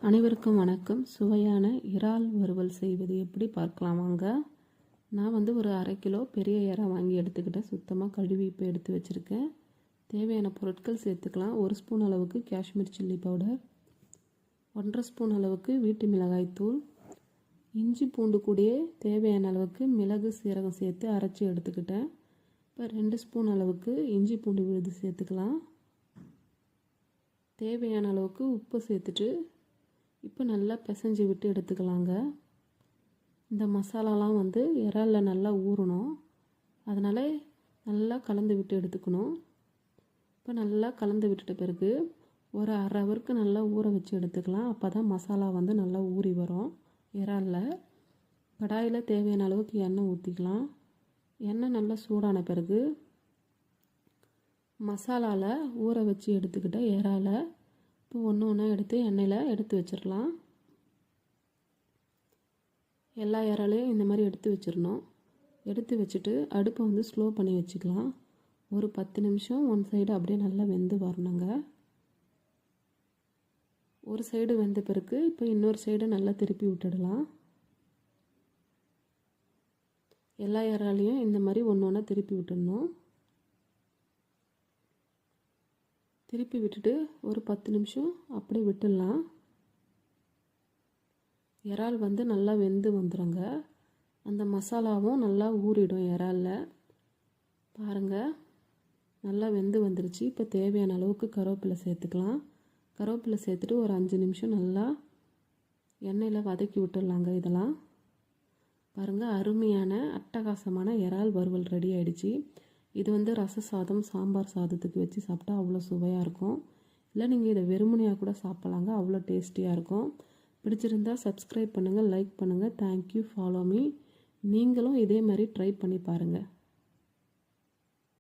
அனைவருக்கும் வணக்கம். சுவையான இறால் வறுவல் செய்வது எப்படி பார்க்கலாம் வாங்க. நான் ஒரு 1/2 கிலோ பெரிய இறா வாங்கி எடுத்துக்கிட்டேன். சுத்தமாக கழுவி இப்போ எடுத்து வச்சுருக்கேன். தேவையான பொருட்கள் சேர்த்துக்கலாம். 1 ஸ்பூன் அளவுக்கு காஷ்மீர் சில்லி பவுடர், 1/2 ஸ்பூன் அளவுக்கு வீட்டு மிளகாய் தூள், இஞ்சி பூண்டு கூடயே தேவையான அளவுக்கு மிளகு சீரகம் சேர்த்து அரைச்சி எடுத்துக்கிட்டேன். இப்போ 2 ஸ்பூன் அளவுக்கு இஞ்சி பூண்டு விழுது சேர்த்துக்கலாம். தேவையான அளவுக்கு உப்பு சேர்த்துட்டு இப்போ நல்லா பிசைஞ்சு விட்டு எடுத்துக்கலாங்க. இந்த மசாலாலாம் இறாலில் நல்லா ஊறணும், அதனால் நல்லா கலந்து விட்டு எடுத்துக்கணும். இப்போ நல்லா கலந்து விட்டுட்ட பிறகு ஒரு 1/2 ஹவருக்கு நல்லா ஊற வச்சு எடுத்துக்கலாம். அப்போ தான் மசாலா நல்லா ஊறி வரும் இறாலில். கடாயில் தேவையான அளவுக்கு எண்ணெய் ஊற்றிக்கலாம். எண்ணெய் நல்லா சூடான பிறகு மசாலாவில் ஊற வச்சு எடுத்துக்கிட்ட இறாலை இப்போ ஒன்று ஒன்றா எடுத்து எண்ணெயில் எடுத்து வச்சிடலாம். எல்லா இறாலையும் இந்த மாதிரி எடுத்து வச்சிடணும். எடுத்து வச்சுட்டு அடுப்பை ஸ்லோ பண்ணி வச்சுக்கலாம். ஒரு 10 நிமிஷம் ஒன் சைடு அப்படியே நல்லா வெந்து வரணுங்க. ஒரு சைடு வெந்த பிறகு இப்போ இன்னொரு சைடு நல்லா திருப்பி விட்டுடலாம். எல்லா இறாலையும் இந்த மாதிரி ஒன்று ஒன்றா திருப்பி விட்டுடணும். திருப்பி விட்டுட்டு ஒரு 10 நிமிஷம் அப்படியே விட்டுடலாம். இறால் நல்லா வெந்து வந்துடுங்க. அந்த மசாலாவும் நல்லா ஊறிடும் இறாலில். பாருங்கள், நல்லா வெந்து வந்துருச்சு. இப்போ தேவையான அளவுக்கு கருவேப்பிலை சேர்த்துக்கலாம். கருவேப்பிலை சேர்த்துட்டு ஒரு 5 நிமிஷம் நல்லா எண்ணெயில் வதக்கி விட்டுடலாங்க. இதெல்லாம் பாருங்கள், அருமையான அட்டகாசமான இறால் வறுவல் ரெடி ஆகிடுச்சு. இது ரச சாதம், சாம்பார் சாதத்துக்கு வச்சு சாப்பிட்டா அவ்வளோ சுவையாக இருக்கும். இல்லை நீங்கள் இதை வெறுமனையாக கூட சாப்பிட்லாங்க, அவ்வளோ டேஸ்டியாக இருக்கும். பிடிச்சிருந்தால் சப்ஸ்கிரைப் பண்ணுங்கள், லைக் பண்ணுங்கள். Thank you, follow me. நீங்களும் இதே மாதிரி ட்ரை பண்ணி பாருங்கள்.